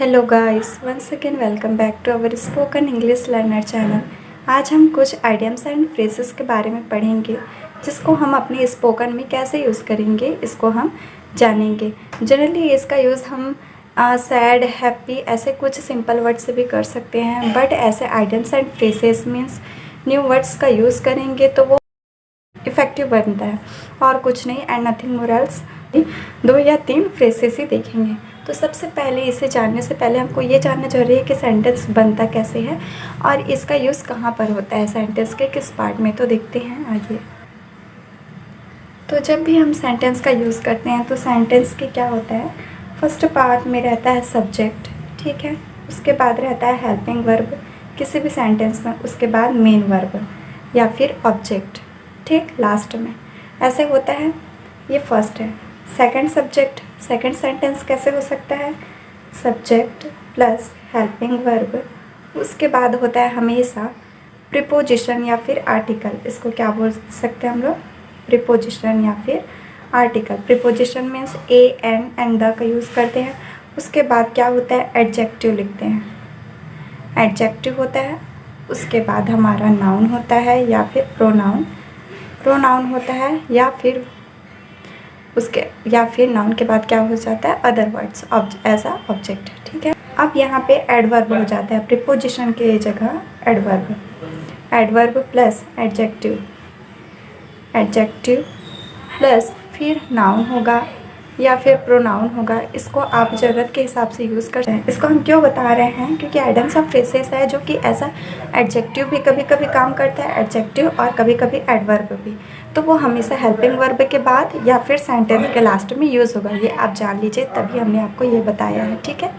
Hello guys, once again welcome back to our spoken English learner channel. आज हम कुछ idioms and phrases के बारे में पढ़ेंगे जिसको हम अपने स्पोकन में कैसे यूज़ करेंगे, इसको हम जानेंगे। जनरली इसका यूज़ हम सैड, हैप्पी ऐसे कुछ सिंपल वर्ड से भी कर सकते हैं, बट ऐसे idioms and phrases means new words का यूज़ करेंगे तो वो इफ़ेक्टिव बनता है और कुछ नहीं। And nothing more else. 2 या 3 फ्रेजेस ही देखेंगे। तो सबसे पहले इसे जानने से पहले हमको ये जानना जरूरी है कि सेंटेंस बनता कैसे है और इसका यूज़ कहाँ पर होता है, सेंटेंस के किस पार्ट में। तो देखते हैं आइए। तो जब भी हम सेंटेंस का यूज़ करते हैं तो सेंटेंस के क्या होता है, फर्स्ट पार्ट में रहता है सब्जेक्ट, ठीक है। उसके बाद रहता है हेल्पिंग वर्ब किसी भी सेंटेंस में, उसके बाद मेन वर्ब या फिर ऑब्जेक्ट, ठीक, लास्ट में ऐसे होता है। ये फर्स्ट है। सेकंड सब्जेक्ट, सेकंड सेंटेंस कैसे हो सकता है, सब्जेक्ट प्लस हेल्पिंग वर्ब, उसके बाद होता है हमेशा प्रीपोजिशन या फिर आर्टिकल। इसको क्या बोल सकते हैं हम लोग, प्रीपोजिशन या फिर article. Preposition means A and the का यूज़ करते हैं। उसके बाद क्या होता है, एडजेक्टिव लिखते हैं, एडजेक्टिव होता है। उसके बाद हमारा नाउन होता है या फिर प्रोनाउन, प्रोनाउन होता है या फिर नाउन के बाद क्या हो जाता है, other words as a object, ठीक है। अब यहाँ पे एडवर्ब हो जाता है, प्रीपोजिशन के जगह adverb, adverb plus adjective, adjective plus फिर नाउन होगा या फिर प्रोनाउन होगा। इसको आप ज़रूरत के हिसाब से यूज़ करते हैं। इसको हम क्यों बता रहे हैं, क्योंकि आइडियम्स ऑफ फ्रेजेस है जो कि ऐसा एडजेक्टिव भी कभी कभी काम करता है, एडजेक्टिव और कभी कभी एडवर्ब भी। तो वो हमेशा हेल्पिंग वर्ब के बाद या फिर सेंटेंस के लास्ट में यूज़ होगा। ये आप जान लीजिए, तभी हमने आपको ये बताया है, ठीक है।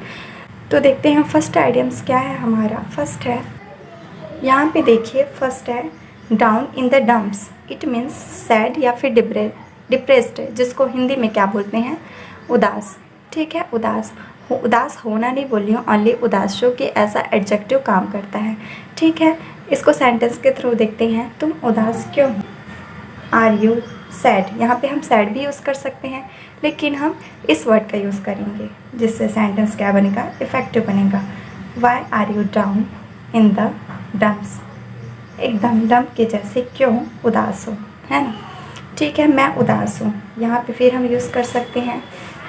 तो देखते हैं फर्स्ट आइडियम्स क्या है हमारा। फर्स्ट है, यहाँ पे देखिए, फर्स्ट है down in the dumps. It means sad या फिर डिप्रेस्ड, जिसको हिंदी में क्या बोलते हैं, उदास, ठीक है। उदास उदास होना नहीं बोल रही हूँ, ओनली उदास, जो कि ऐसा एडजेक्टिव काम करता है, ठीक है। इसको सेंटेंस के थ्रू देखते हैं। तुम उदास क्यों हो, आर यू सैड। यहाँ पे हम सैड भी यूज़ कर सकते हैं, लेकिन हम इस वर्ड का यूज़ करेंगे जिससे सेंटेंस क्या बनेगा, इफेक्टिव बनेगा। Why are you down in the dumps, एकदम डंप के जैसे क्यों उदास हो, है ना, ठीक है। मैं उदास हूँ, यहाँ पे फिर हम यूज़ कर सकते हैं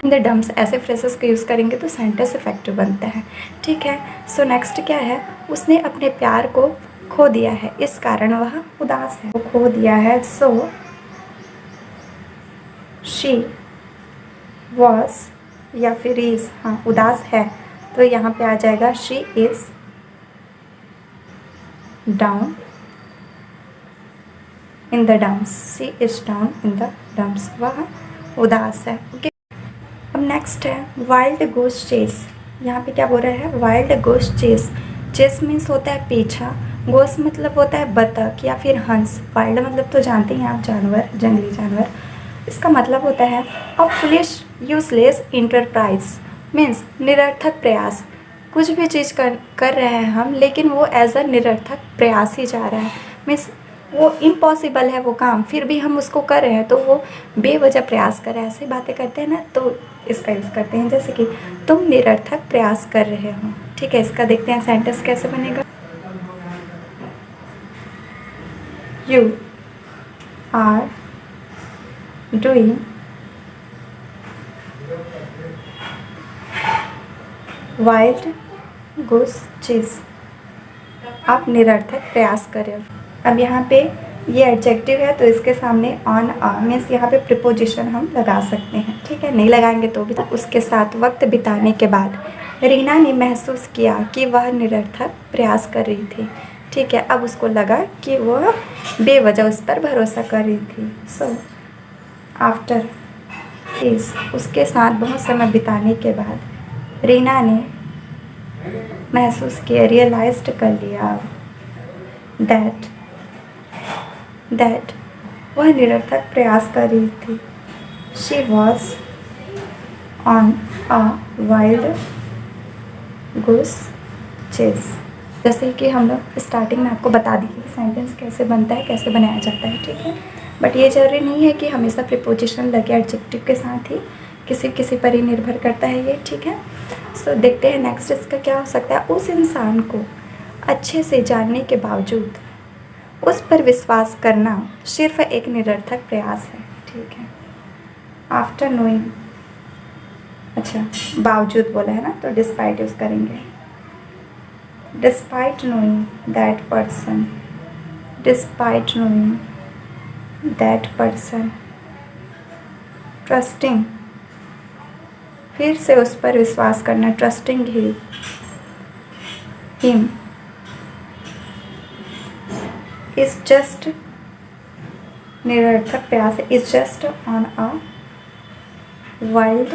इन द डम्प्स। ऐसे फ्रेजेस को यूज़ करेंगे तो सेंटेंस इफेक्टिव बनता है, ठीक है। सो नेक्स्ट क्या है, उसने अपने प्यार को खो दिया है, इस कारण वह उदास है। खो दिया है, सो शी वॉज या फिर इज, हाँ उदास है तो यहाँ पे आ जाएगा she is down in the dumps, she is down in the dumps, वह उदास है, ओके। अब नेक्स्ट है वाइल्ड गोस चेस। यहाँ पे क्या बोल रहा है, wild goose chess. Chess means होता है पीछा, गोस मतलब होता है बतख या फिर हंस, वाइल्ड मतलब तो जानते हैं आप, जानवर, जंगली जानवर। इसका मतलब होता है a foolish useless enterprise, means निरर्थक प्रयास। कुछ भी चीज़ कर रहे हैं हम, लेकिन वो एज अ निरर्थक प्रयास ही जा रहा है, मीन्स वो इम्पॉसिबल है वो काम, फिर भी हम उसको कर रहे हैं तो वो बेवजह प्रयास कर रहे हैं, ऐसी बातें करते हैं ना, तो इसका यूज़ करते हैं। जैसे कि तुम निरर्थक प्रयास कर रहे हो, ठीक है। इसका देखते हैं सेंटेंस कैसे बनेगा। You are doing wild goose chase, आप निरर्थक प्रयास कर रहे हो। अब यहाँ पे ये एडजेक्टिव है तो इसके सामने ऑन मीन्स यहाँ पे प्रीपोजिशन हम लगा सकते हैं, ठीक है। नहीं लगाएंगे तो भी। उसके साथ वक्त बिताने के बाद रीना ने महसूस किया कि वह निरर्थक प्रयास कर रही थी, ठीक है। अब उसको लगा कि वह बेवजह उस पर भरोसा कर रही थी। सो आफ्टर इस, उसके साथ बहुत समय बिताने के बाद रीना ने महसूस किया, रियलाइज्ड कर लिया दैट वह निरर्थक प्रयास कर रही थी। She was on a wild गुस चेस। जैसे कि हम लोग स्टार्टिंग में आपको बता दिए कि सेंटेंस कैसे बनता है, कैसे बनाया जाता है, ठीक है। बट ये ज़रूरी नहीं है कि हमेशा प्रीपोजिशन लगे एडजेक्टिव के साथ ही, किसी किसी पर ही निर्भर करता है ये, ठीक है। सो देखते हैं नेक्स्ट इसका क्या हो सकता है। उस इंसान को अच्छे से जानने के बावजूद उस पर विश्वास करना सिर्फ एक निरर्थक प्रयास है, ठीक है। आफ्टर नोइंग, अच्छा बावजूद बोला है ना, तो डिस्पाइट यूज़ करेंगे। Despite knowing that person, despite knowing that person, trusting, फिर से उस पर विश्वास करना, ट्रस्टिंग हिम इज जस्ट, निरर्थक प्रयास is just on a wild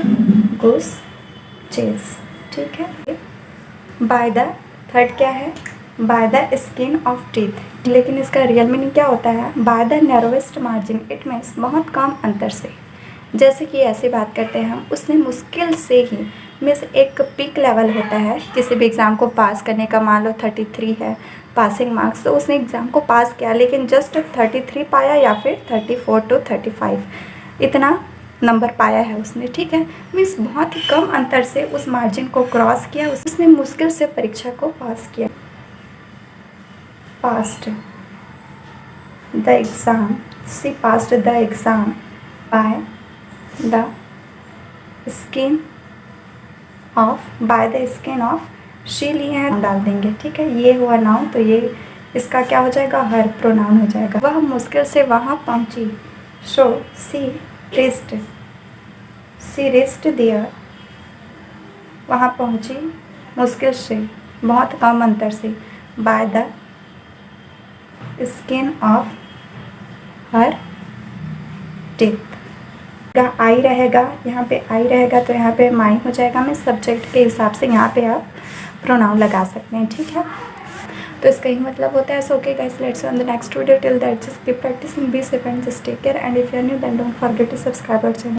गुस चेस, ठीक है। बाय द, थर्ड क्या है, bye the skin of teeth, लेकिन इसका रियल मीनिंग क्या होता है, by the narrowest margin, it means बहुत कम अंतर से। जैसे कि ऐसी बात करते हैं हम, उसने मुश्किल से ही, मीन्स एक पीक लेवल होता है किसी भी एग्ज़ाम को पास करने का, मान लो 33 है पासिंग मार्क्स, तो उसने एग्ज़ाम को पास किया लेकिन जस्ट 33 पाया या फिर 34 to 35 इतना नंबर पाया है उसने, ठीक है। मीन्स बहुत ही कम अंतर से उस मार्जिन को क्रॉस किया, उसने मुश्किल से परीक्षा को पास किया। Passed the exam, she passed the exam by the skin of, by the skin of, she लिए हैं डाल देंगे, ठीक है। ये हुआ नाउन, तो ये इसका क्या हो जाएगा, हर प्रोनाउन हो जाएगा। वह मुश्किल से वहाँ पहुँची, so she reached, she reached there, वहाँ पहुँची मुश्किल से, बहुत कम अंतर से, by the skin of her teeth. आई रहेगा, यहाँ पे आई रहेगा तो यहाँ पे माई हो जाएगा। मैं सब्जेक्ट के हिसाब से यहाँ पे आप प्रोनाउन लगा सकते हैं, ठीक है। तो इसका ही मतलब होता है। So okay guys, let's on the next video, till that just keep practising, be safe and just take care, and if you are new then don't forget to subscribe our channel.